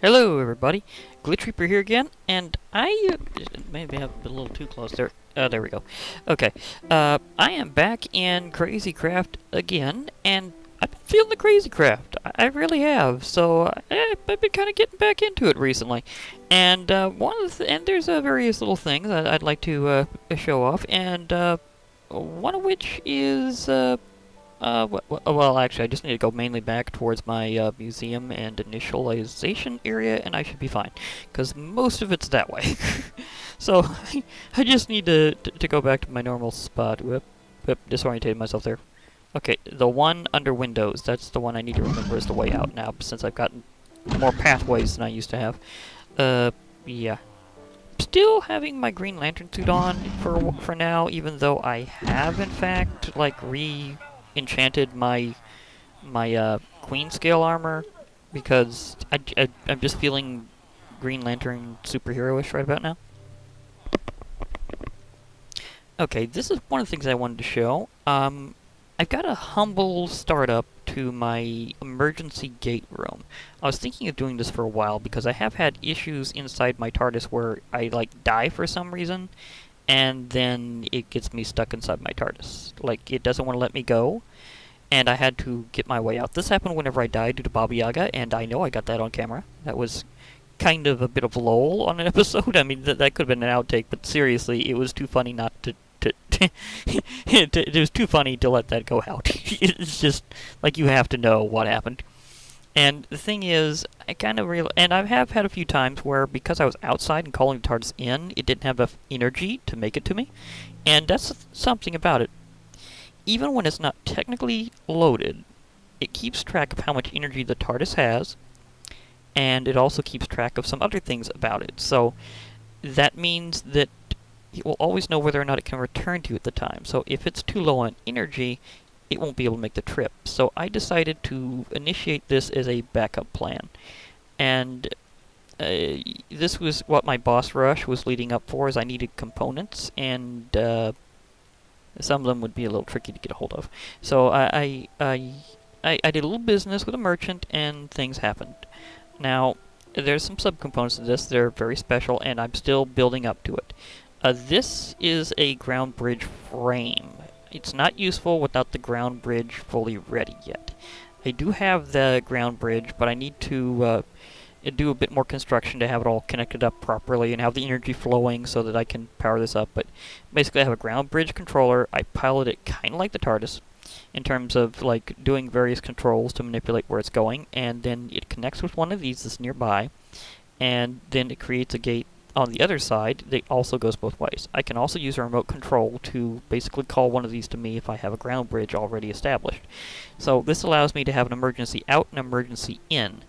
Hello, everybody. Glitch Reaper here again, and I maybe have been a little too close there. There we go. Okay, I am back in Crazycraft again, and I've been feeling the Crazycraft. I really have. So I've been kind of getting back into it recently, and and there's various little things I'd like to show off, and one of which is well, actually, I just need to go mainly back towards my museum and initialization area, and I should be fine, because most of it's that way. So, I just need to go back to my normal spot. Whoop, disorientated myself there. Okay, the one under Windows, that's the one I need to remember is the way out now, since I've gotten more pathways than I used to have. Yeah. Still having my Green Lantern suit on for now, even though I have, in fact, like, enchanted my Queen scale armor, because I'm just feeling Green Lantern superhero-ish right about now. Okay, this is one of the things I wanted to show. I've got a humble startup to my emergency gate room. I was thinking of doing this for a while because I have had issues inside my TARDIS where I die for some reason, and then it gets me stuck inside my TARDIS. Like, it doesn't want to let me go, and I had to get my way out. This happened whenever I died due to Baba Yaga, and I know I got that on camera. That was kind of a bit of lol on an episode. I mean, that could have been an outtake, but seriously, it was too funny not to it was too funny to let that go out. It's just, like, you have to know what happened. And the thing is, I kind of and I have had a few times where, because I was outside and calling the TARDIS in, it didn't have enough energy to make it to me. And that's something about it. Even when it's not technically loaded, it keeps track of how much energy the TARDIS has, and it also keeps track of some other things about it. So that means that it will always know whether or not it can return to you at the time. So if it's too low on energy, it won't be able to make the trip. So I decided to initiate this as a backup plan. And this was what my boss rush was leading up for, is I needed components, and some of them would be a little tricky to get a hold of. So I did a little business with a merchant, and things happened. Now, there's some subcomponents to this. They're very special, and I'm still building up to it. This is a ground bridge frame. It's not useful without the ground bridge fully ready yet. I do have the ground bridge, but I need to do a bit more construction to have it all connected up properly and have the energy flowing so that I can power this up. But basically, I have a ground bridge controller. I pilot it kind of like the TARDIS in terms of, like, doing various controls to manipulate where it's going, and then it connects with one of these that's nearby, and then it creates a gate on the other side that also goes both ways. I can also use a remote control to basically call one of these to me if I have a ground bridge already established. So this allows me to have an emergency out and emergency in.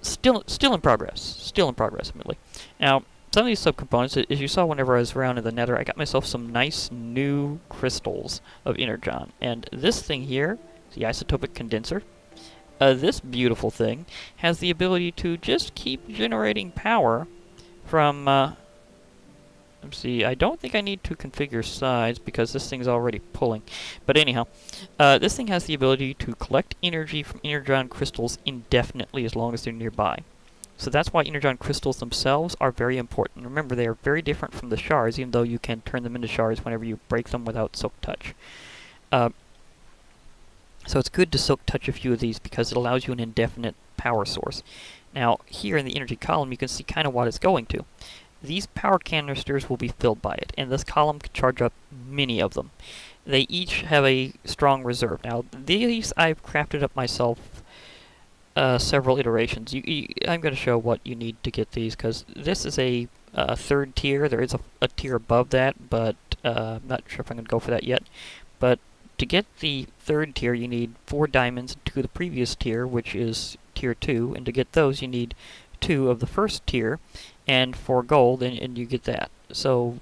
Still in progress, admittedly. Now, some of these subcomponents, as you saw whenever I was around in the Nether, I got myself some nice new crystals of energon. And this thing here, the isotopic condenser, this beautiful thing, has the ability to just keep generating power from, let's see, I don't think I need to configure size because this thing's already pulling. But anyhow, this thing has the ability to collect energy from energon crystals indefinitely as long as they're nearby. So that's why energon crystals themselves are very important. Remember, they are very different from the shards, even though you can turn them into shards whenever you break them without silk touch. So it's good to silk touch a few of these because it allows you an indefinite power source. Now, here in the energy column, you can see kind of what it's going to. These power canisters will be filled by it, and this column can charge up many of them. They each have a strong reserve. Now, these I've crafted up myself several iterations. I'm going to show what you need to get these, because this is a third tier. There is a tier above that, but I'm not sure if I'm going to go for that yet. But to get the third tier, you need 4 diamonds to the previous tier, which is tier 2, and to get those you need 2 of the first tier and 4 gold, and you get that. So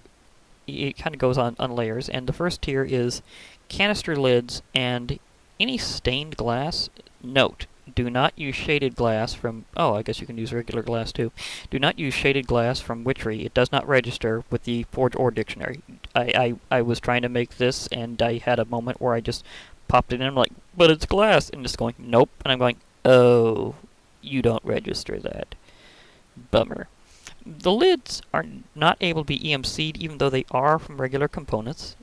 it kind of goes on layers, and the first tier is canister lids and any stained glass. Note, do not use shaded glass from, oh, I guess you can use regular glass too. Do not use shaded glass from Witchery. It does not register with the Forge Ore Dictionary. I was trying to make this, and I had a moment where I just popped it in, I'm like, but it's glass, and just going, nope, and I'm going, oh, you don't register that. Bummer. The lids are not able to be EMC'd, even though they are from regular components,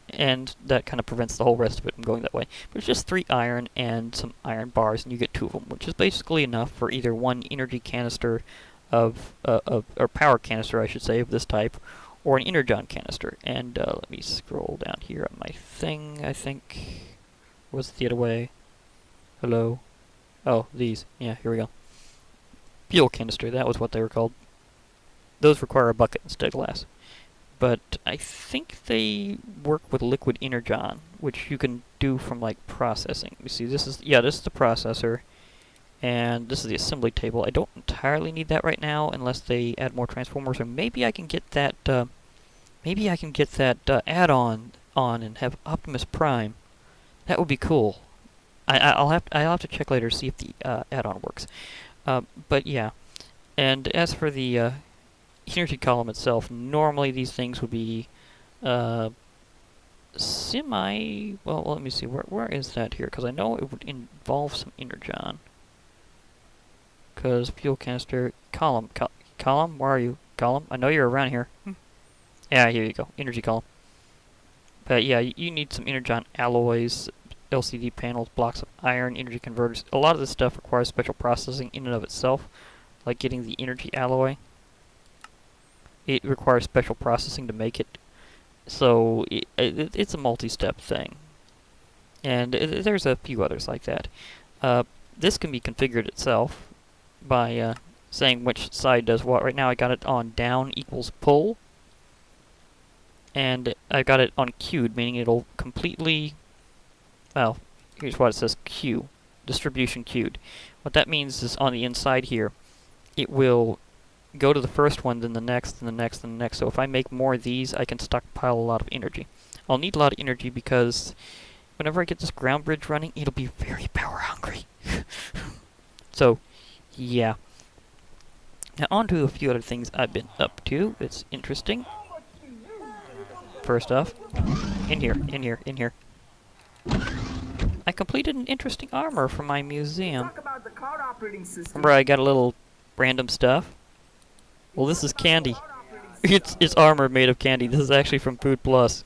and that kind of prevents the whole rest of it from going that way. But it's just 3 iron and some iron bars, and you get 2 of them, which is basically enough for either one energy canister or power canister, I should say, of this type, or an energon canister. And let me scroll down here on my thing, I think. Was it the other way? Hello? Oh, these. Yeah, here we go. Fuel canister, that was what they were called. Those require a bucket instead of glass. But I think they work with liquid energon, which you can do from like processing. You see, this is the processor, and this is the assembly table. I don't entirely need that right now, unless they add more transformers, or maybe I can get that. Add-on on and have Optimus Prime. That would be cool. I'll have to check later to see if the add-on works. But yeah, and as for the energy column itself, normally these things would be semi. Well, let me see. Where is that here? Because I know it would involve some energon. Because fuel canister column. Column, where are you? Column. I know you're around here. Yeah, here you go. Energy column. But yeah, you need some energon alloys, LCD panels, blocks of iron, energy converters. A lot of this stuff requires special processing in and of itself, like getting the energy alloy. It requires special processing to make it. So it's a multi-step thing. And there's a few others like that. This can be configured itself by saying which side does what. Right now I got it on down equals pull. And I've got it on queued, meaning it'll completely... Well, here's what it says, queue. Distribution queued. What that means is on the inside here, it will go to the first one, then the next, and the next, and the next. So if I make more of these, I can stockpile a lot of energy. I'll need a lot of energy because whenever I get this ground bridge running, it'll be very power hungry. So, yeah. Now on to a few other things I've been up to. It's interesting. First off, in here. I completed an interesting armor for my museum. Remember I got a little random stuff? Well, this is candy. It's armor made of candy. This is actually from Food Plus.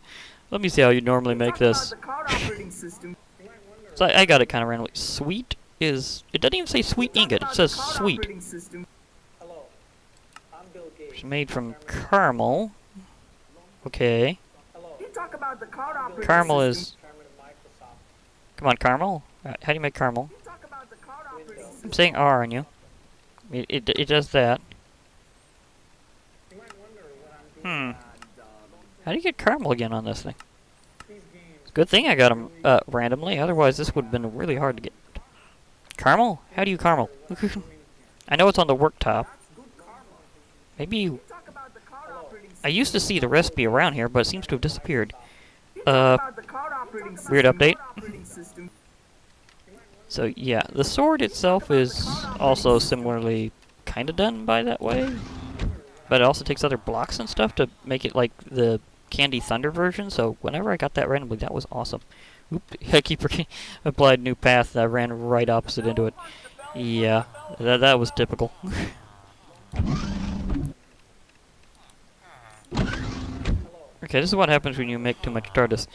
Let me see how you normally make this. So I got it kind of randomly. Sweet is... It doesn't even say sweet ingot. It says sweet. It's made from caramel. Okay. Caramel is... Come on, caramel? How do you make caramel? I'm saying R on you. It does that. How do you get caramel again on this thing? It's a good thing I got them randomly, otherwise this would have been really hard to get. Caramel? How do you caramel? I know it's on the worktop. Maybe... I used to see the recipe around here, but it seems to have disappeared. Weird update. So yeah, the sword itself is also similarly kind of done by that way. But it also takes other blocks and stuff to make it like the Candy Thunder version, so whenever I got that randomly, that was awesome. Oop, I keep applied new path, I ran right opposite into it. Yeah, that was typical. Okay, this is what happens when you make too much TARDIS.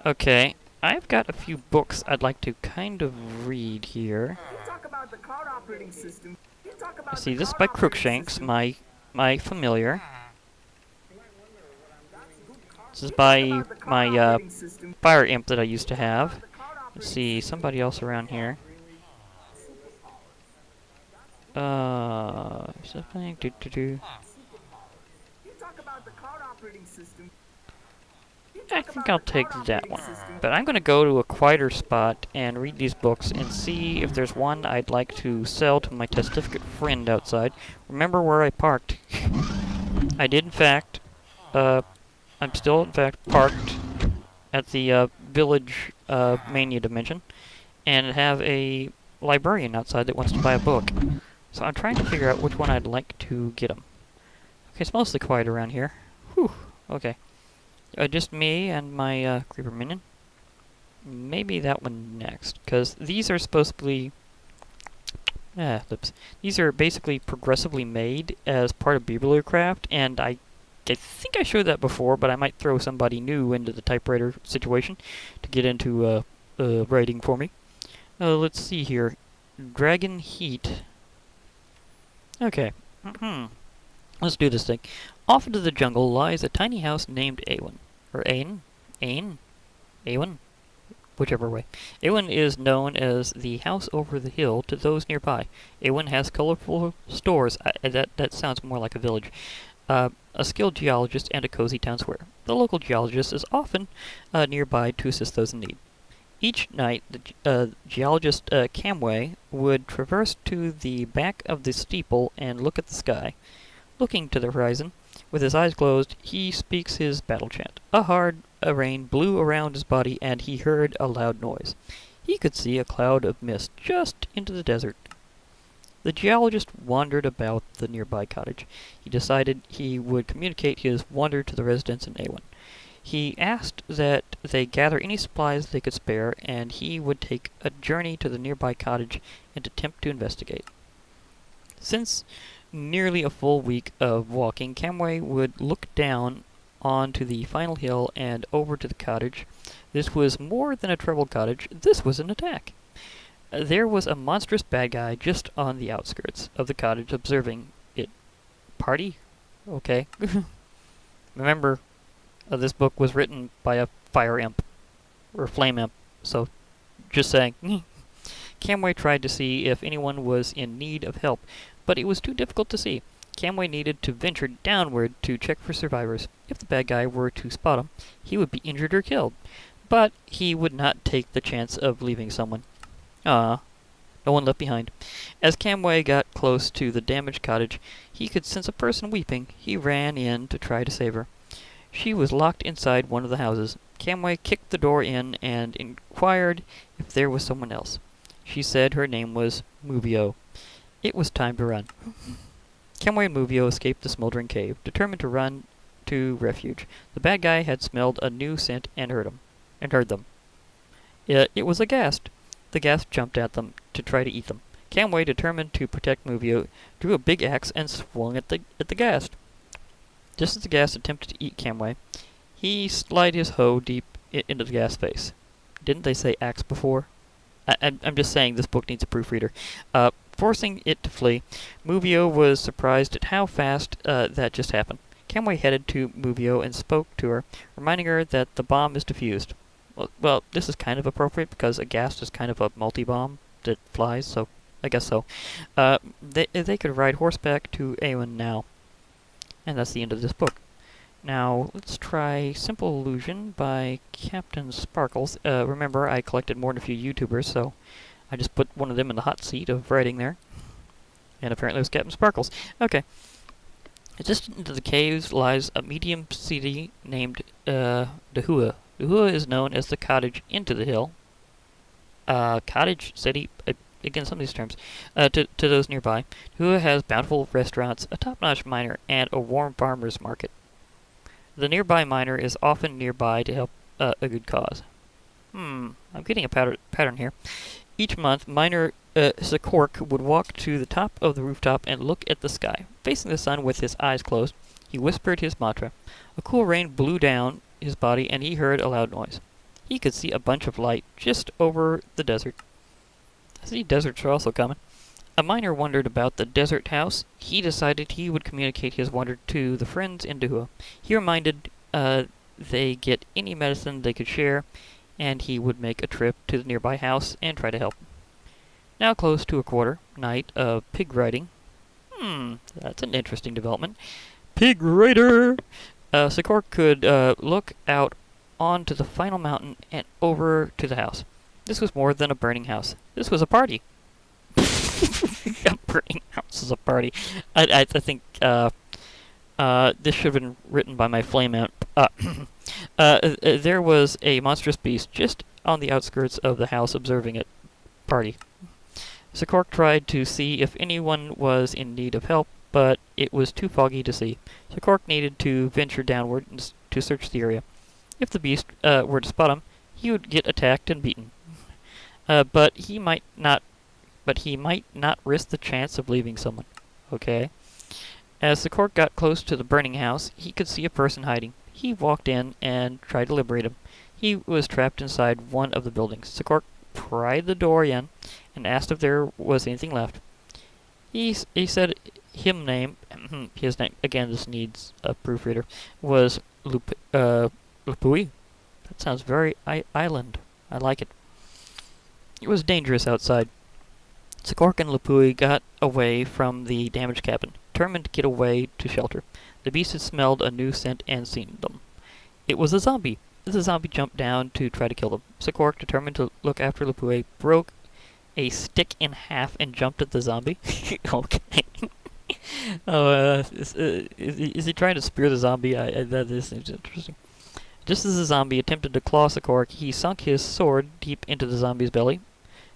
Okay, I've got a few books I'd like to kind of read here. You see, this is by Crookshanks, my familiar. This is by my fire imp that I used to have. Let's see, somebody else around here. Something. I think I'll take that one. But I'm going to go to a quieter spot and read these books and see if there's one I'd like to sell to my testificate friend outside. Remember where I parked. I did, in fact, I'm still, in fact, parked at the village mania dimension and have a librarian outside that wants to buy a book. So I'm trying to figure out which one I'd like to get him. Okay, it's mostly quiet around here. Whew, okay. Just me and my creeper minion. Maybe that one next, because these are supposed to be Lips. These are basically progressively made as part of Craft, and I think I showed that before, but I might throw somebody new into the typewriter situation to get into writing for me. Let's see here. Dragon Heat. Okay. Let's do this thing. Off into the jungle lies a tiny house named Awen. Or Ain? Ain? Awen? Whichever way. Awen is known as the house over the hill to those nearby. Awen has colorful stores. That sounds more like a village. A skilled geologist, and a cozy town square. The local geologist is often nearby to assist those in need. Each night, the geologist Camway would traverse to the back of the steeple and look at the sky. Looking to the horizon, with his eyes closed, he speaks his battle chant. A hard rain blew around his body, and he heard a loud noise. He could see a cloud of mist just into the desert. The geologist wandered about the nearby cottage. He decided he would communicate his wonder to the residents in Awen. He asked that they gather any supplies they could spare, and he would take a journey to the nearby cottage and attempt to investigate. Since nearly a full week of walking, Camway would look down onto the final hill and over to the cottage. This was more than a troubled cottage. This was an attack. There was a monstrous bad guy just on the outskirts of the cottage observing it. Party? Okay. Remember, this book was written by a fire imp. Or flame imp. So, just saying. Camway tried to see if anyone was in need of help, but it was too difficult to see. Camway needed to venture downward to check for survivors. If the bad guy were to spot him, he would be injured or killed. But he would not take the chance of leaving someone. No one left behind. As Camway got close to the damaged cottage, he could sense a person weeping. He ran in to try to save her. She was locked inside one of the houses. Camway kicked the door in and inquired if there was someone else. She said her name was Muvio. It was time to run. Camway and Muvio escaped the smoldering cave, determined to run to refuge. The bad guy had smelled a new scent and heard them. It was a ghast. The ghast jumped at them to try to eat them. Camway, determined to protect Muvio, drew a big axe and swung at the ghast. Just as the ghast attempted to eat Camway, he slid his hoe deep into the ghast's face. Didn't they say axe before? I'm just saying this book needs a proofreader. Forcing it to flee, Muvio was surprised at how fast that just happened. Camway headed to Muvio and spoke to her, reminding her that the bomb is defused. Well, this is kind of appropriate because a ghast is kind of a multi-bomb that flies, so I guess so. They could ride horseback to Awen now. And that's the end of this book. Now, let's try Simple Illusion by Captain Sparkles. Remember, I collected more than a few YouTubers, so I just put one of them in the hot seat of writing there. And apparently it was Captain Sparkles. Okay. Distant into the caves lies a medium city named Dahua. Dahua is known as the cottage into the hill. Cottage city, again, some of these terms, to those nearby. Dahua has bountiful restaurants, a top-notch miner, and a warm farmer's market. The nearby miner is often nearby to help a good cause. I'm getting a pattern here. Each month, miner Sikork would walk to the top of the rooftop and look at the sky. Facing the sun with his eyes closed, he whispered his mantra. A cool rain blew down his body, and he heard a loud noise. He could see a bunch of light just over the desert. I see deserts are also coming. A miner wondered about the desert house. He decided he would communicate his wonder to the friends in Dahua. He reminded they get any medicine they could share, and he would make a trip to the nearby house and try to help. Now close to a quarter night of pig riding. That's an interesting development. Pig rider! Sikork could look out onto the final mountain and over to the house. This was more than a burning house. This was a party. A burning house is a party. I think this should have been written by my flame amp. There was a monstrous beast just on the outskirts of the house observing it. Party. Sikork tried to see if anyone was in need of help, but it was too foggy to see. Sikork needed to venture downward to search the area. If the beast were to spot him, he would get attacked and beaten. But he might not but he might not risk the chance of leaving someone. Okay. As the cork got close to the burning house, he could see a person hiding. He walked in and tried to liberate him. He was trapped inside one of the buildings. Sikor pried the door in and asked if there was anything left. He said his name, again this needs a proofreader, was Lupui. That sounds very island. I like it. It was dangerous outside. Sikork and Lupui got away from the damaged cabin, determined to get away to shelter. The beast had smelled a new scent and seen them. It was a zombie. The zombie jumped down to try to kill them. Sikork, determined to look after Lupui, broke a stick in half and jumped at the zombie. Okay. Is he trying to spear the zombie? That is interesting. Just as the zombie attempted to claw Sikork, he sunk his sword deep into the zombie's belly,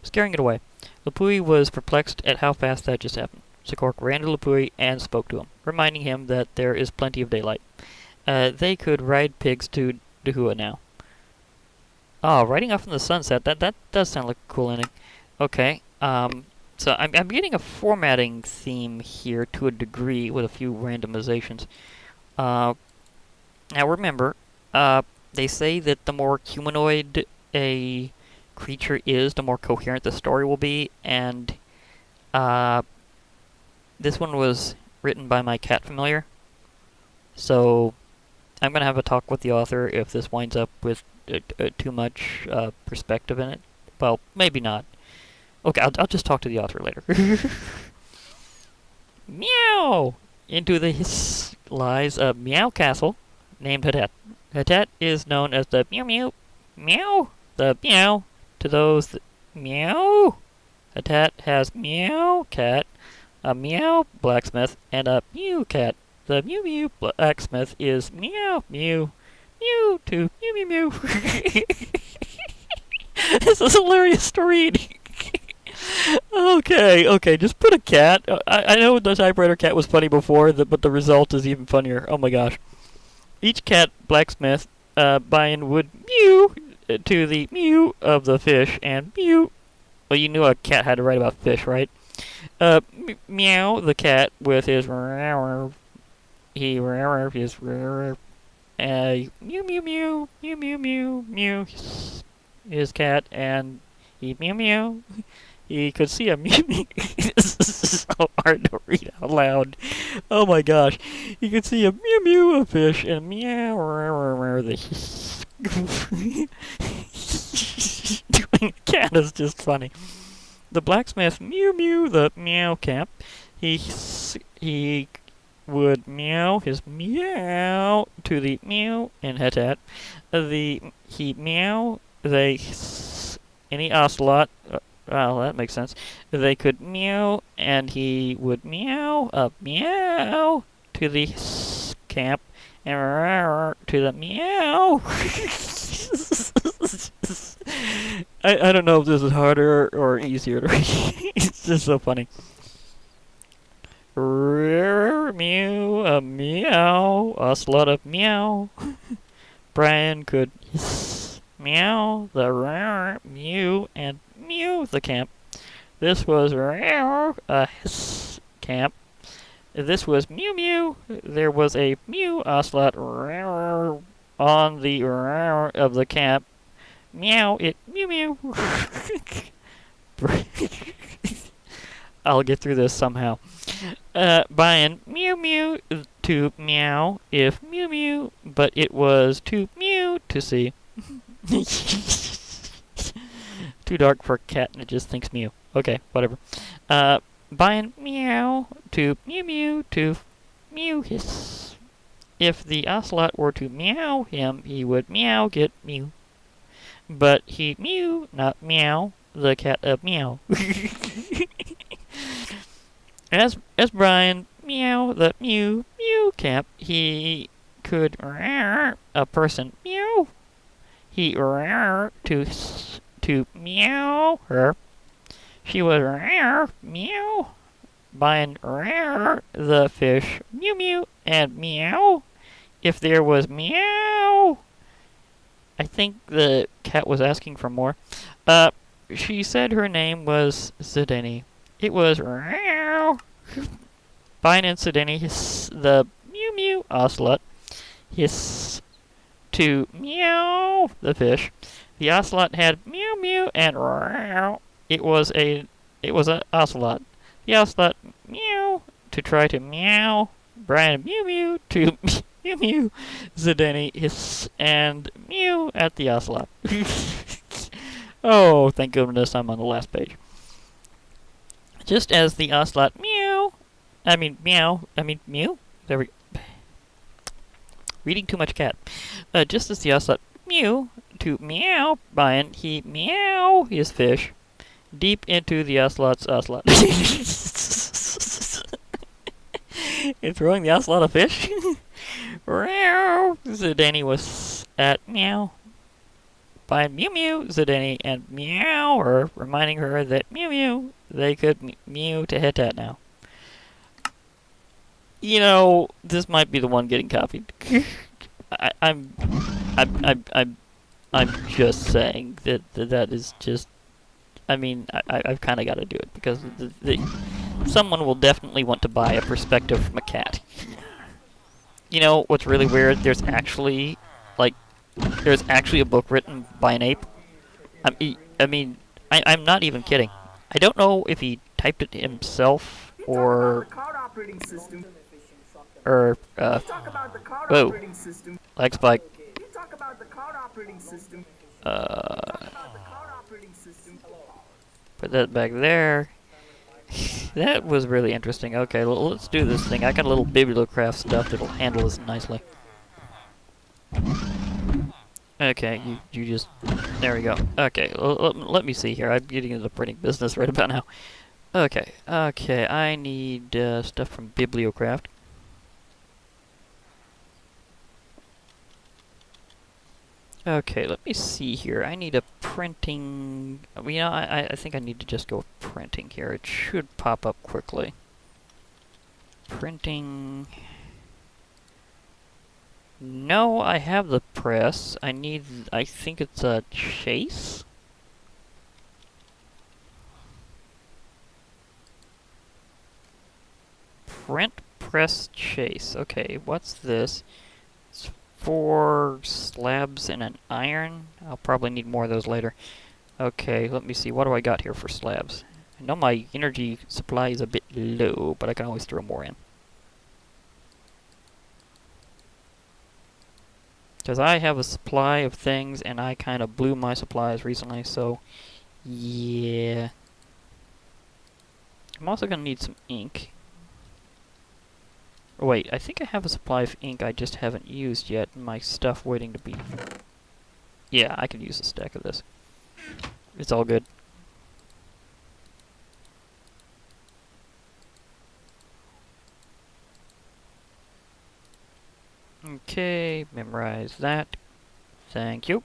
scaring it away. Lupui was perplexed at how fast that just happened. Sikork ran to Lupui and spoke to him, reminding him that there is plenty of daylight. They could ride pigs to Dahua now. Oh, riding off in the sunset. That does sound like a cool ending. Okay. So I'm getting a formatting theme here to a degree with a few randomizations. Now remember, they say that the more humanoid a creature is, the more coherent the story will be, and this one was written by my cat familiar. So I'm going to have a talk with the author if this winds up with too much perspective in it. Well, maybe not. Okay, I'll just talk to the author later. Meow! Into the hiss lies a meow castle named Hatat. Hatat is known as the meow meow meow, the meow to those that meow. Hatat has meow cat, a meow blacksmith, and a mew cat. The mew mew blacksmith is meow mew mew to mew mew mew. This is hilarious to read. Okay, just put a cat. I know the typewriter cat was funny before, but the result is even funnier. Oh my gosh. Each cat blacksmith buying would mew to the mew of the fish and mew. Well, you knew a cat had to write about fish, right? Meow the cat with his his mew mew mew mew mew mew mew his cat, and he meow meow. He could see a mew mew. This is so hard to read out loud. Oh my gosh. He could see a mew mew of fish and meow the doing a cat is just funny. The blacksmith mew mew the meow cat. He would meow his meow to the meow in Hatat. He meow they any ocelot. Well, that makes sense. They could meow, and he would meow up meow to the camp and to the meow. I don't know if this is harder or easier to read. It's just so funny. Mew, a meow, ocelot of meow. Brian could meow the mew and mew the camp. This was a hiss camp. This was mew mew. There was a mew ocelot on the of the camp. Meow it mew mew. I'll get through this somehow. Buying mew mew to meow if mew mew, but it was too mew to see. Too dark for a cat and it just thinks mew. Okay, whatever. Buying meow to mew hiss. If the ocelot were to meow him, he would meow get mew. But he mew, not meow, the cat of meow. As Brian meow the mew camp, he could a person meow. He to meow her. She was meow. Buying the fish mew mew and meow. If there was meow. I think the cat was asking for more. she said her name was Zidane. It was Fine and Zidane, the Mew Mew ocelot, hiss to meow the fish. The ocelot had mew mew and it was a ocelot. The ocelot meow to try to meow. Brian mew mew to mew mew. Zidane hiss and mew at the ocelot. Oh, thank goodness I'm on the last page. Just as the ocelot meow, mew. There we go. Reading too much cat. Just as the ocelot mew to meow, Brian, he meow his fish deep into the ocelot's ocelot. And throwing the ocelot a fish? Zidane was at meow. By Mew Mew, Zidane and meow her, reminding her that Mew Mew, they could mew to hit that now. You know, this might be the one getting copied. I'm just saying that is just. I mean, I've kind of got to do it because someone will definitely want to buy a perspective from a cat. You know what's really weird? There's actually a book written by an ape. I'm not even kidding. I don't know if he typed it himself or whoa, lag spike. Put that back there. That was really interesting. Okay, let's do this thing. I got a little Bibliocraft stuff that'll handle this nicely. Okay, you just... There we go. Okay, let me see here. I'm getting into the printing business right about now. Okay, I need stuff from Bibliocraft. Okay, let me see here. I need a printing... You know, I think I need to just go with printing here. It should pop up quickly. Printing... No, I have the press. I think it's a chase? Print, press, chase. Okay, what's this? It's 4 slabs and an iron. I'll probably need more of those later. Okay, let me see. What do I got here for slabs? I know my energy supply is a bit low, but I can always throw more in. Because I have a supply of things, and I kind of blew my supplies recently, so... Yeah. I'm also going to need some ink. Oh, wait, I think I have a supply of ink I just haven't used yet. My stuff waiting to be... Yeah, I could use a stack of this. It's all good. Okay, memorize that. Thank you.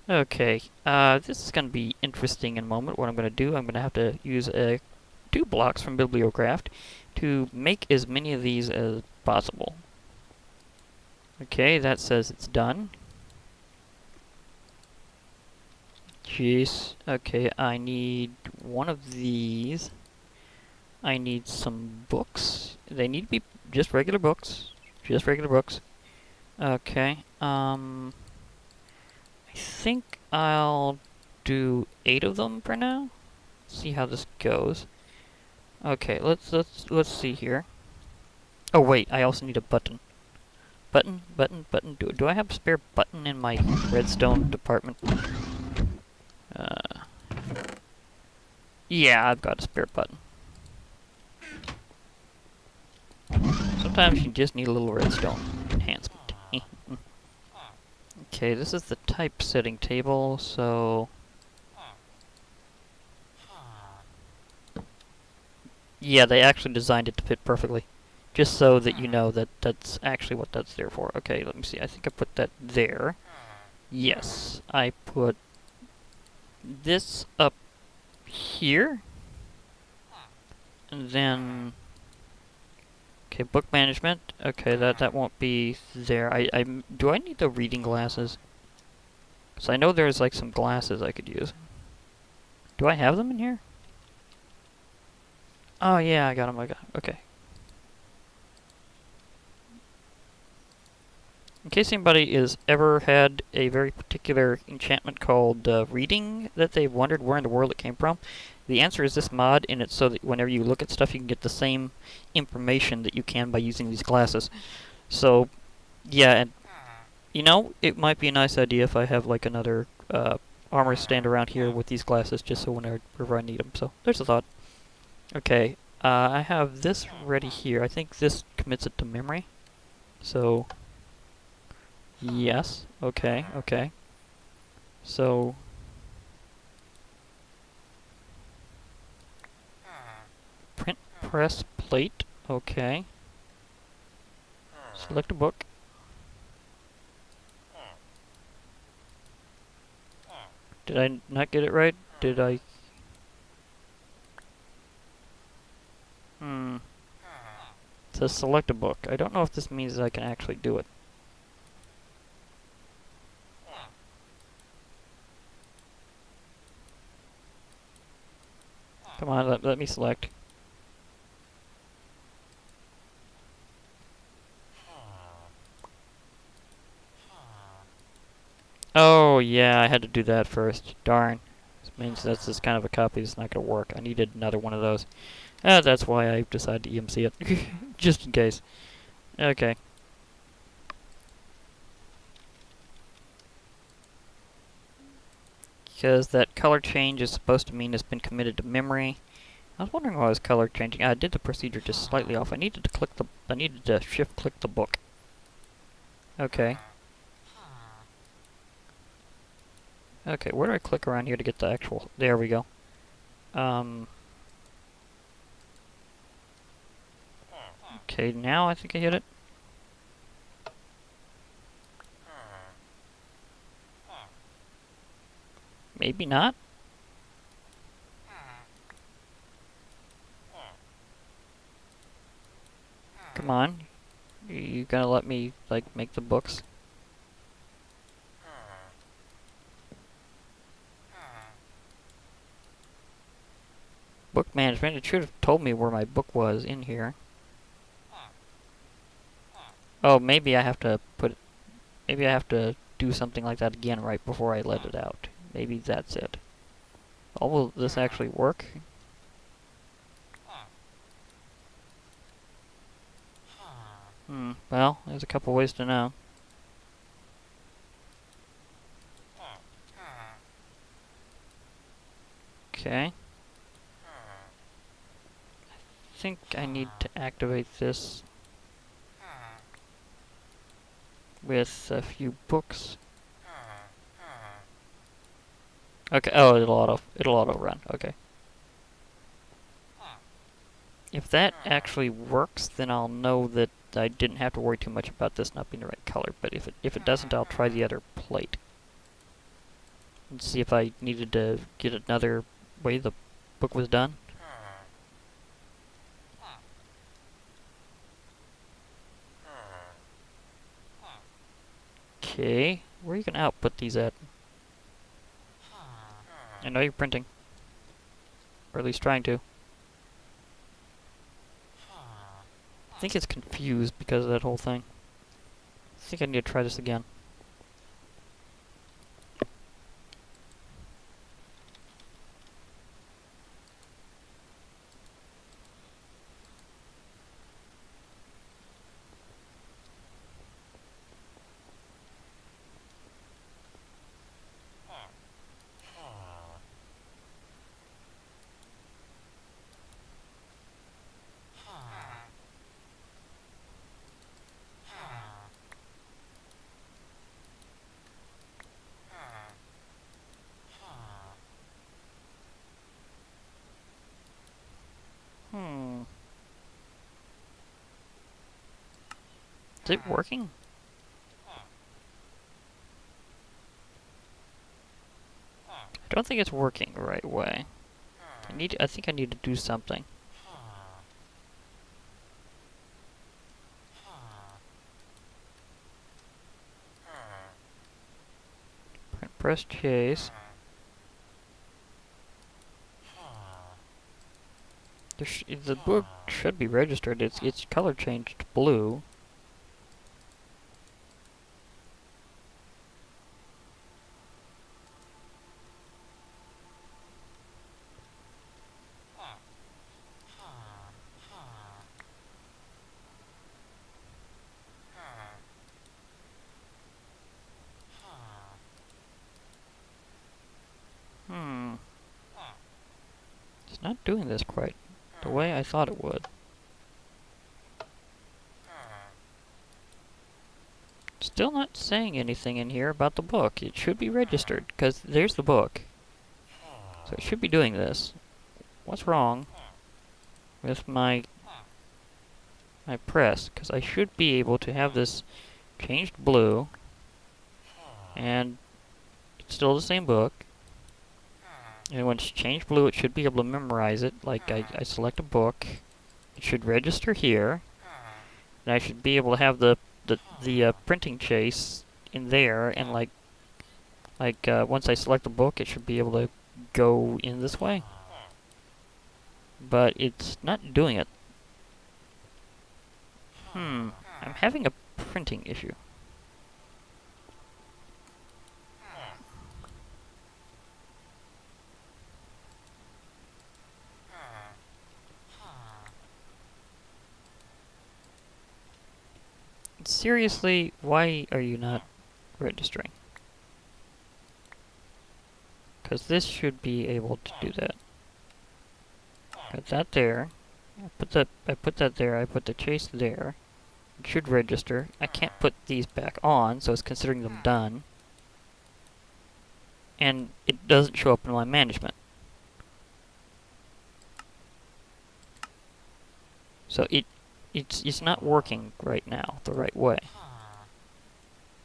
Okay, this is going to be interesting in a moment. What I'm going to do, I'm going to have to use 2 blocks from Bibliocraft to make as many of these as possible. Okay, that says it's done. Jeez. Okay, I need one of these. I need some books. They need to be just regular books. Just regular books. Okay, I think I'll do 8 of them for now. See how this goes. Okay, let's see here. Oh wait, I also need a button. Button. Do I have a spare button in my redstone department? Yeah, I've got a spare button. Sometimes you just need a little redstone enhancement. Okay, this is the typesetting table, so... Yeah, they actually designed it to fit perfectly. Just so that you know that that's actually what that's there for. Okay, let me see. I think I put that there. Yes, I put this up here. And then... Okay, book management. Okay, that won't be there. Do I need the reading glasses? Because I know there's like some glasses I could use. Do I have them in here? Oh yeah, I got them. Okay. In case anybody has ever had a very particular enchantment called reading that they've wondered where in the world it came from, the answer is this mod, and it's so that whenever you look at stuff, you can get the same information that you can by using these glasses. So, yeah, and you know, it might be a nice idea if I have like another armor stand around here with these glasses, just so whenever I need them. So, there's a thought. Okay, I have this ready here. I think this commits it to memory. So, yes. Okay, okay. So, print press plate. Okay. Select a book. Did I not get it right? Did I? Hmm. It says select a book. I don't know if this means that I can actually do it. Come on, let me select. Oh, yeah, I had to do that first. Darn. This means that's just kind of a copy that's not going to work. I needed another one of those. That's why I decided to EMC it. Just in case. Okay. Because that color change is supposed to mean it's been committed to memory. I was wondering why I was color changing. I did the procedure just slightly off. I needed to shift click the book. Okay. Okay, where do I click around here to get the actual... There we go. Okay, now I think I hit it. Maybe not. Come on. You gonna let me, like, make the books? Book management. It should have told me where my book was in here. Oh, maybe I have to put... Maybe I have to do something like that again right before I let it out. Maybe that's it. Oh, will this actually work? Well, there's a couple ways to know. Okay. I think I need to activate this with a few books. Okay, oh, it'll auto run. Okay. If that actually works, then I'll know that I didn't have to worry too much about this not being the right color. But if it doesn't, I'll try the other plate and see if I needed to get another way the book was done. Okay, where are you gonna output these at? I know you're printing, or at least trying to. I think it's confused because of that whole thing. I think I need to try this again. Is it working? I don't think it's working the right way. I think I need to do something. Press chase. The book should be registered. Its color changed to blue. Hmm. It's not doing this quite the way I thought it would. Still not saying anything in here about the book. It should be registered, because there's the book. So it should be doing this. What's wrong with my press? Because I should be able to have this changed blue, and it's still the same book. And when it's changed blue, it should be able to memorize it. Like, I select a book, it should register here, and I should be able to have the printing chase in there, and once I select the book, it should be able to go in this way. But it's not doing it. I'm having a printing issue. Seriously, why are you not registering? Because this should be able to do that. Got that there. I put that there. I put the chase there. It should register. I can't put these back on, so it's considering them done. And it doesn't show up in my management. So it's not working right now the right way.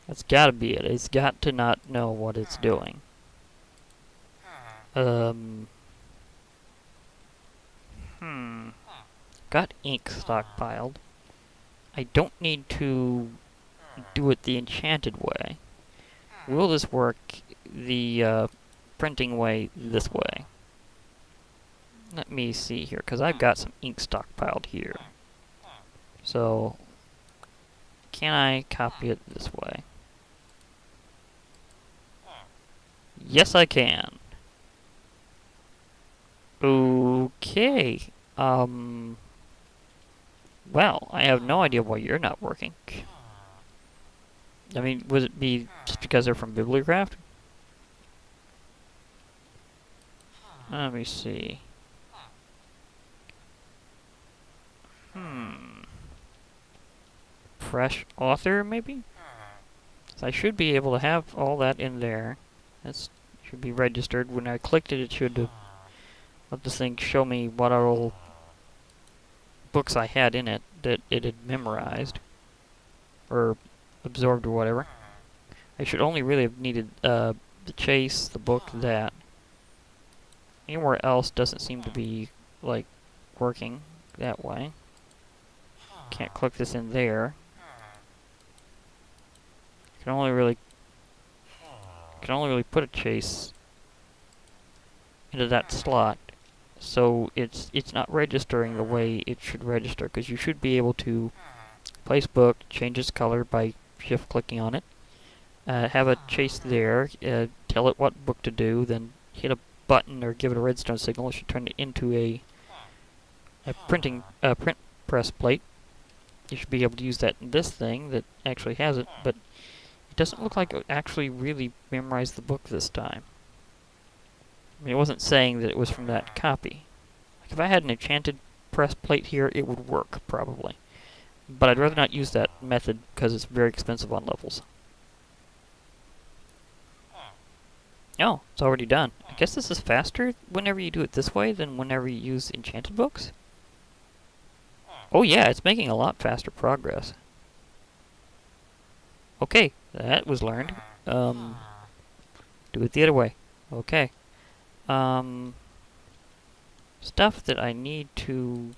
That's gotta be it. It's got to not know what it's doing. Got ink stockpiled. I don't need to do it the enchanted way. Will this work the printing way this way? Let me see here, because I've got some ink stockpiled here. So, can I copy it this way? Yes, I can. Okay. Well, I have no idea why you're not working. I mean, would it be just because they're from Atlanticcraft? Let me see. Fresh author, maybe? So I should be able to have all that in there. That should be registered. When I clicked it, it should let this thing show me what all books I had in it that it had memorized. Or absorbed or whatever. I should only really have needed the chase, the book, that. Anywhere else doesn't seem to be, like, working that way. Can't click this in there. Can only really put a chase into that slot, so it's not registering the way it should register, because you should be able to place book, change its color by shift clicking on it, have a chase there, tell it what book to do, then hit a button or give it a redstone signal. It should turn it into a print press plate. You should be able to use that in this thing that actually has it, but it doesn't look like it actually really memorized the book this time. I mean, it wasn't saying that it was from that copy. Like, if I had an enchanted press plate here, it would work, probably. But I'd rather not use that method, because it's very expensive on levels. Oh, it's already done. I guess this is faster whenever you do it this way than whenever you use enchanted books. Oh yeah, it's making a lot faster progress. Okay, that was learned. Do it the other way. Okay. Stuff that I need to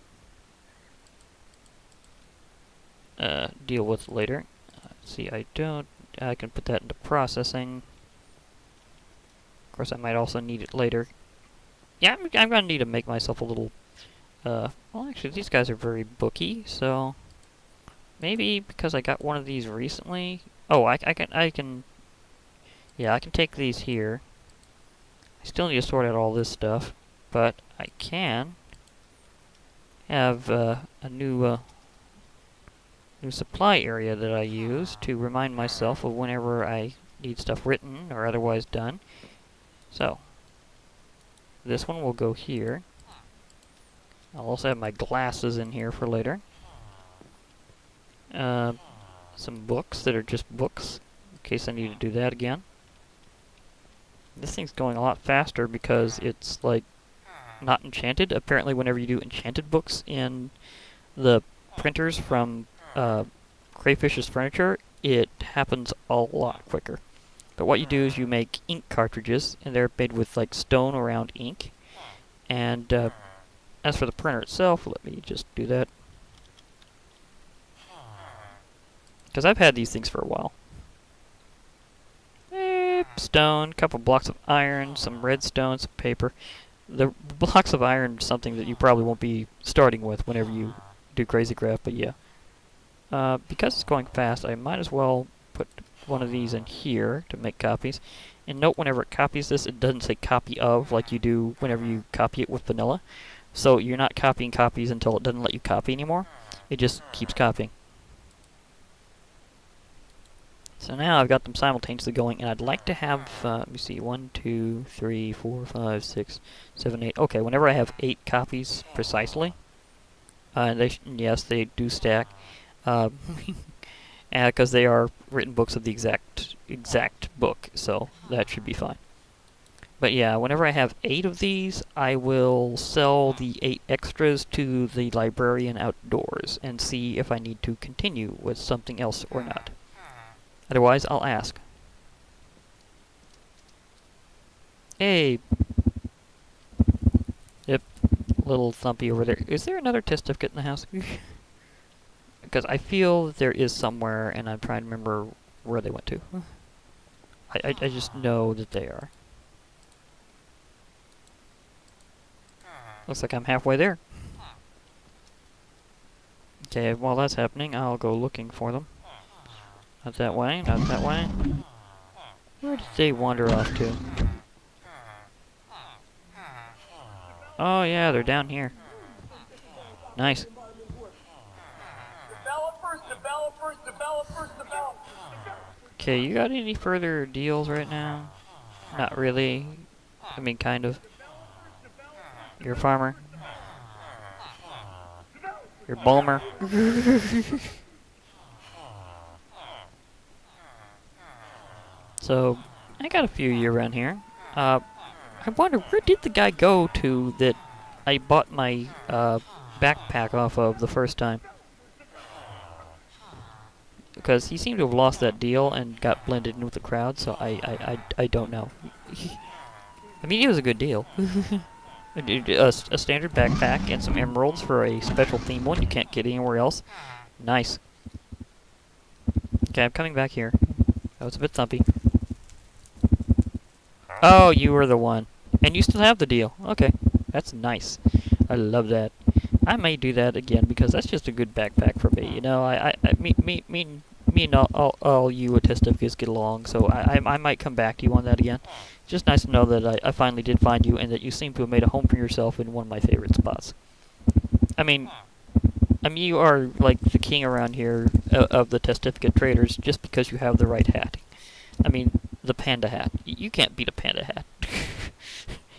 deal with later. See, I can put that into processing. Of course, I might also need it later. Yeah, I'm gonna need to make myself a little Well, actually, these guys are very booky, so maybe because I got one of these recently. Oh, yeah, I can take these here. I still need to sort out all this stuff, but I can have a new supply area that I use to remind myself of whenever I need stuff written or otherwise done. So, this one will go here. I'll also have my glasses in here for later. Some books that are just books, in case I need to do that again. This thing's going a lot faster because it's, like, not enchanted. Apparently, whenever you do enchanted books in the printers from Crayfish's Furniture, it happens a lot quicker. But what you do is you make ink cartridges, and they're made with, like, stone around ink. And as for the printer itself, let me just do that. Because I've had these things for a while. Stone, couple blocks of iron, some redstone, some paper. The blocks of iron is something that you probably won't be starting with whenever you do Crazycraft, but yeah. Because it's going fast, I might as well put one of these in here to make copies. And note whenever it copies this, it doesn't say copy of like you do whenever you copy it with vanilla. So you're not copying copies until it doesn't let you copy anymore. It just keeps copying. So now I've got them simultaneously going, and I'd like to have, let me see, 1, 2, 3, 4, 5, 6, 7, 8. Okay, whenever I have 8 copies precisely, yes, they do stack, because they are written books of the exact book, so that should be fine. But yeah, whenever I have 8 of these, I will sell the 8 extras to the librarian outdoors and see if I need to continue with something else or not. Otherwise, I'll ask. Hey! Yep, little Thumpy over there. Is there another test certificate in the house? Because I feel that there is somewhere, and I'm trying to remember where they went to. I just know that they are. Looks like I'm halfway there. Okay, while that's happening, I'll go looking for them. Not that way, not that way. Where did they wander off to? Oh yeah, they're down here. Nice. Okay, you got any further deals right now? Not really. I mean, kind of. You're a farmer. You're a Bulmer. So, I got a few year around here. I wonder, where did the guy go to that I bought my backpack off of the first time? Because he seemed to have lost that deal and got blended in with the crowd, so I don't know. I mean, it was a good deal. a standard backpack and some emeralds for a special theme one you can't get anywhere else. Nice. Okay, I'm coming back here. That was a bit thumpy. Oh, you were the one. And you still have the deal. Okay, that's nice. I love that. I may do that again because that's just a good backpack for me. You know, me and all you Atlanticcraft get along, so I might come back to you on that again. It's just nice to know that I finally did find you and that you seem to have made a home for yourself in one of my favorite spots. I mean, you are like the king around here of the Atlanticcraft traders just because you have the right hat. I mean, the panda hat. You can't beat a panda hat.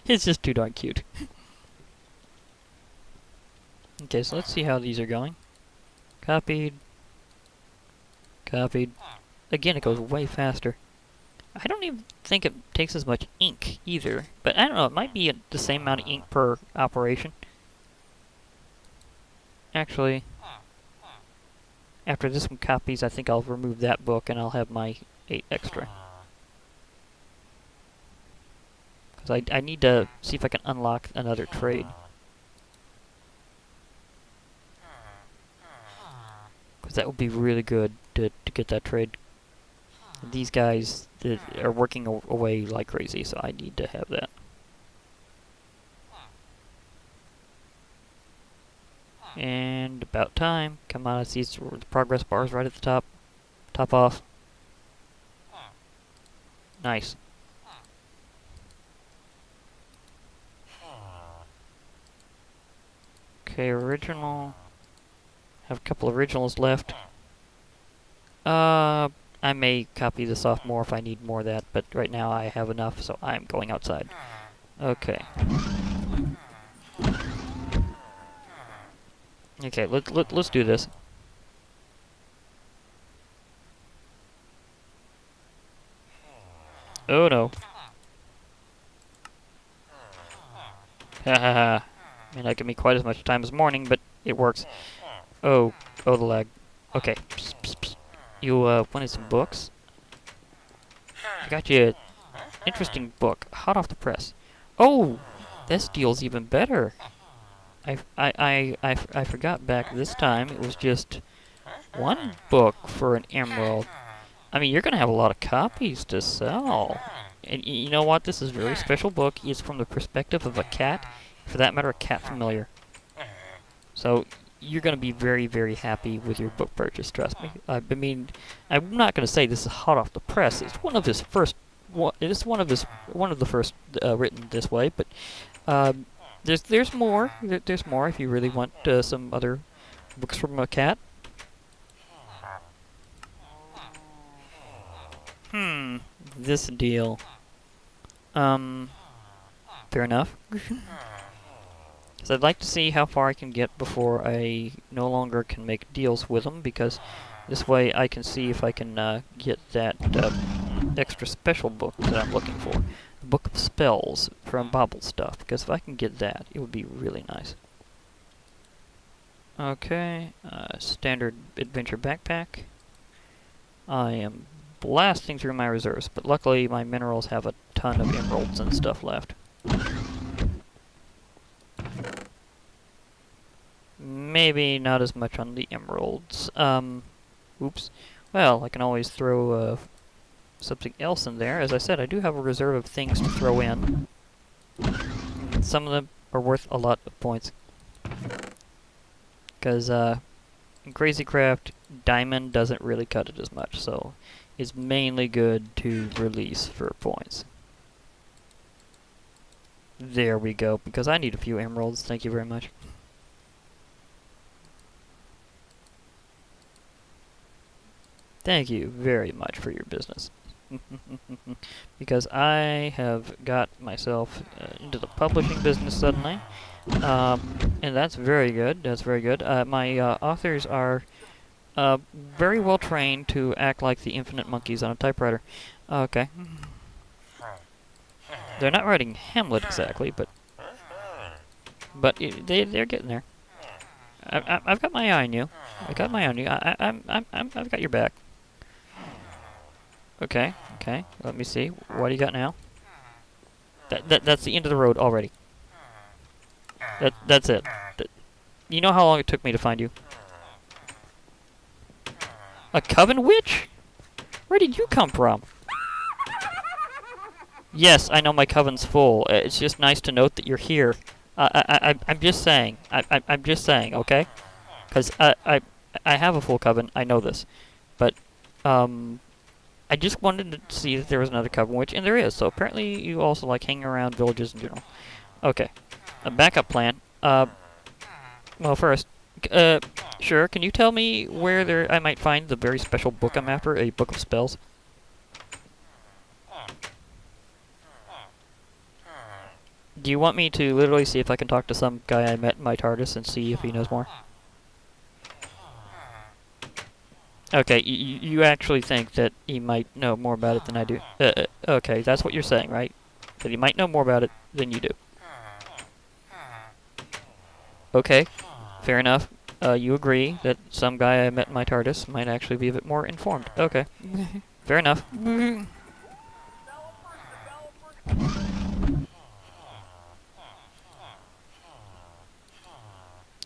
It's just too darn cute. Okay, so let's see how these are going. Copied. Copied. Again, it goes way faster. I don't even think it takes as much ink either, but I don't know, it might be the same amount of ink per operation. Actually, after this one copies, I think I'll remove that book and I'll have my 8 extra. Because I need to see if I can unlock another trade. Because that would be really good to get that trade. These guys that are working away like crazy, so I need to have that. And about time. Come on, I see the progress bars right at the top. Top off. Nice. Okay, original. Have a couple originals left. I may copy this off more if I need more of that, but right now I have enough, so I'm going outside. Okay. Okay, let's do this. Oh no. Hahaha. May not give me quite as much time as morning, but it works. Oh, the lag. Okay. Psst, psst, psst. You, wanted some books? I got you an interesting book, hot off the press. Oh! This deal's even better. I forgot back this time it was just one book for an emerald. I mean, you're gonna have a lot of copies to sell. And you know what? This is a very special book. It's from the perspective of a cat. For that matter, a cat familiar. So, you're going to be very, very happy with your book purchase, trust me. I mean, I'm not going to say this is hot off the press. It's one of his first... It's one of the first written this way, but there's more. There's more if you really want some other books from a cat. This deal. Fair enough. So I'd like to see how far I can get before I no longer can make deals with them, because this way I can see if I can get that extra special book that I'm looking for. The Book of Spells from Bobble Stuff, because if I can get that, it would be really nice. Okay, standard adventure backpack. I am blasting through my reserves, but luckily my minerals have a ton of emeralds and stuff left. Maybe not as much on the emeralds. Oops. Well, I can always throw something else in there. As I said, I do have a reserve of things to throw in. Some of them are worth a lot of points. Because in Crazycraft, diamond doesn't really cut it as much, so it's mainly good to release for points. There we go, because I need a few emeralds, thank you very much. Thank you very much for your business. Because I have got myself into the publishing business suddenly. And that's very good, that's very good. My authors are very well trained to act like the infinite monkeys on a typewriter. Okay. They're not writing Hamlet exactly, but they're getting there. I've got my eye on you. I got my eye on you. I've got your back. Okay, okay. Let me see. What do you got now? That's the end of the road already. That's it. You know how long it took me to find you? A coven witch? Where did you come from? Yes, I know my coven's full. It's just nice to note that you're here. I'm just saying. I'm just saying, okay? Because I have a full coven. I know this, but I just wanted to see if there was another coven witch, and there is. So apparently, you also like hanging around villages in general. Okay, a backup plan. Well, first, sure. Can you tell me where I might find the very special book I'm after? A book of spells. Do you want me to literally see if I can talk to some guy I met in my TARDIS and see if he knows more? Okay, you actually think that he might know more about it than I do. Okay, that's what you're saying, right? That he might know more about it than you do. Okay, fair enough. You agree that some guy I met in my TARDIS might actually be a bit more informed. Okay, fair enough.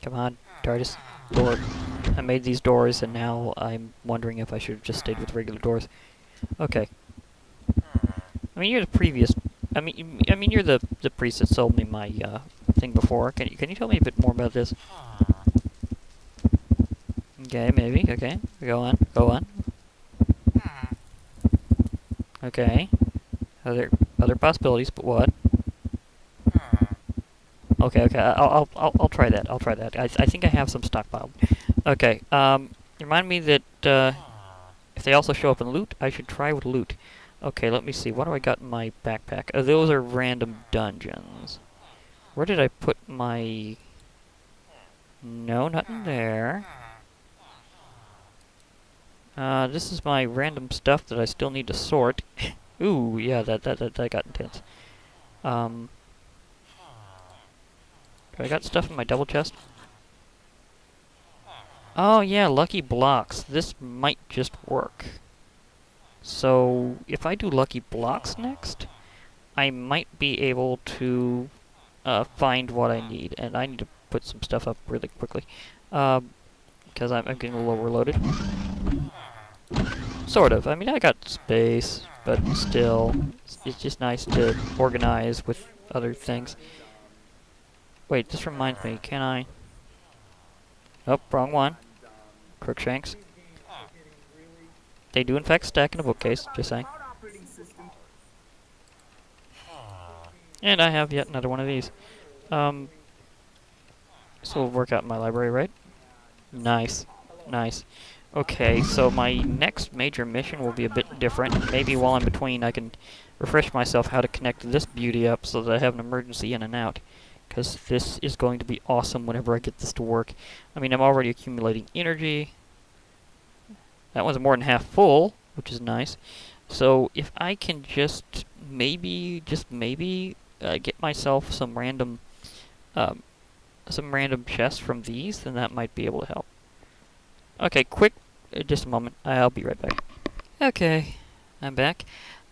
Come on, TARDIS. Door. I made these doors, and now I'm wondering if I should have just stayed with regular doors. Okay. I mean, you're the previous... I mean, you're the priest that sold me my thing before. Can you tell me a bit more about this? Okay, maybe. Okay, go on. Go on. Okay. Other possibilities, but what? Okay, okay. I'll try that. I'll try that. I think I have some stockpiled. Okay. Remind me that if they also show up in loot, I should try with loot. Okay, let me see. What do I got in my backpack? Those are random dungeons. Where did I put my... No, nothing there. This is my random stuff that I still need to sort. Ooh, yeah, that got intense. Do I got stuff in my double chest? Oh, yeah, lucky blocks. This might just work. So, if I do lucky blocks next, I might be able to find what I need. And I need to put some stuff up really quickly. Because I'm getting a little overloaded. Sort of. I mean, I got space, but still, it's just nice to organize with other things. Wait, this reminds me, can I... Oh, wrong one. Crookshanks. They do in fact stack in a bookcase, just saying. And I have yet another one of these. So we'll work out in my library, right? Nice. Nice. Okay, so my next major mission will be a bit different. Maybe while I'm between I can refresh myself how to connect this beauty up so that I have an emergency in and out. Because this is going to be awesome whenever I get this to work. I mean, I'm already accumulating energy. That one's more than half full, which is nice. So if I can just maybe get myself some random chests from these, then that might be able to help. Okay, quick, just a moment. I'll be right back. Okay, I'm back.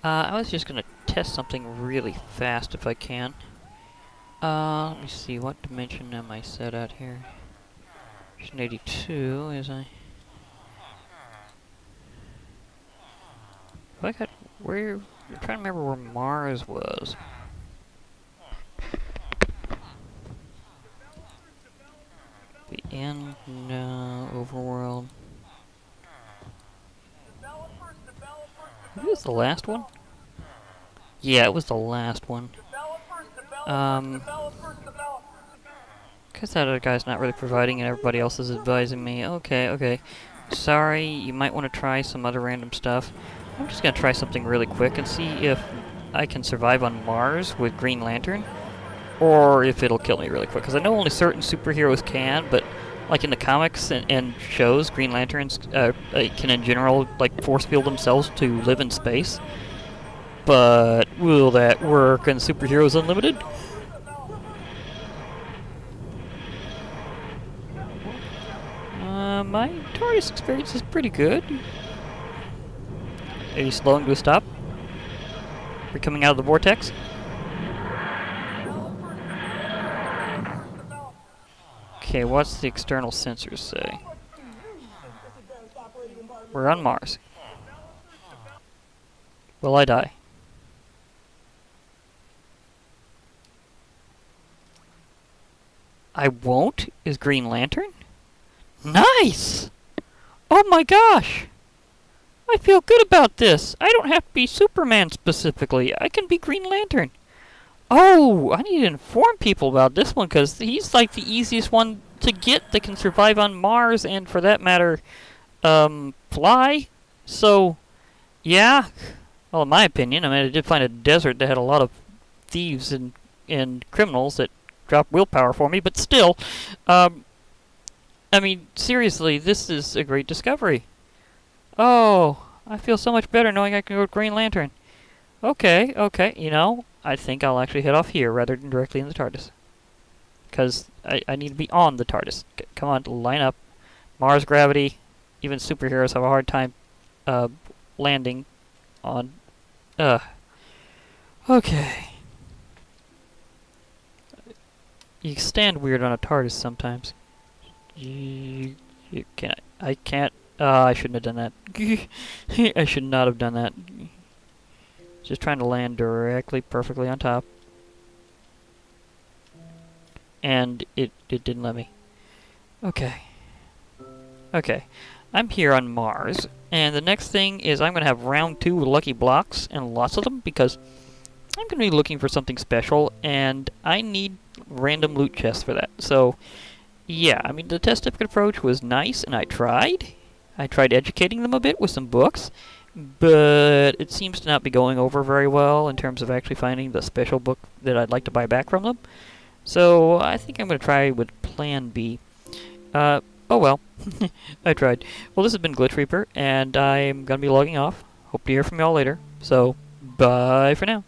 I was just gonna test something really fast if I can. Let me see, what dimension am I set at here? There's an 82, is I? I got, where, I'm trying to remember where Mars was. The end, no, overworld. Maybe it was the last one? Yeah, it was the last one. Because that other guy's not really providing and everybody else is advising me. Okay, okay. Sorry, you might want to try some other random stuff. I'm just going to try something really quick and see if I can survive on Mars with Green Lantern. Or if it'll kill me really quick. Because I know only certain superheroes can, but like in the comics and shows, Green Lanterns can in general like force field themselves to live in space. But will that work on Superheroes Unlimited? My TARDIS experience is pretty good. Are you slowing to a stop? We're coming out of the vortex? Okay, what's the external sensors say? We're on Mars. Will I die? I won't? Is Green Lantern? Nice! Oh my gosh! I feel good about this. I don't have to be Superman specifically. I can be Green Lantern. Oh, I need to inform people about this one because he's like the easiest one to get that can survive on Mars and, for that matter, fly. So, yeah. Well, in my opinion, I mean, I did find a desert that had a lot of thieves and criminals that dropped willpower for me, but still, I mean, seriously, this is a great discovery. Oh, I feel so much better knowing I can go with Green Lantern. Okay, okay, you know, I think I'll actually head off here rather than directly in the TARDIS. Because I need to be on the TARDIS. Come on, line up. Mars gravity. Even superheroes have a hard time landing on... Okay. You stand weird on a TARDIS sometimes. You can't... I can't... I shouldn't have done that. I should not have done that. Just trying to land directly, perfectly on top. And it didn't let me. Okay. Okay, I'm here on Mars, and the next thing is I'm going to have round 2 with lucky blocks, and lots of them, because I'm going to be looking for something special, and I need random loot chests for that. So, yeah, I mean, the test certificate approach was nice, and I tried. I tried educating them a bit with some books, but it seems to not be going over very well in terms of actually finding the special book that I'd like to buy back from them. So, I think I'm going to try with Plan B. Oh well. I tried. Well, this has been Glitch Reaper, and I'm going to be logging off. Hope to hear from y'all later. So, bye for now.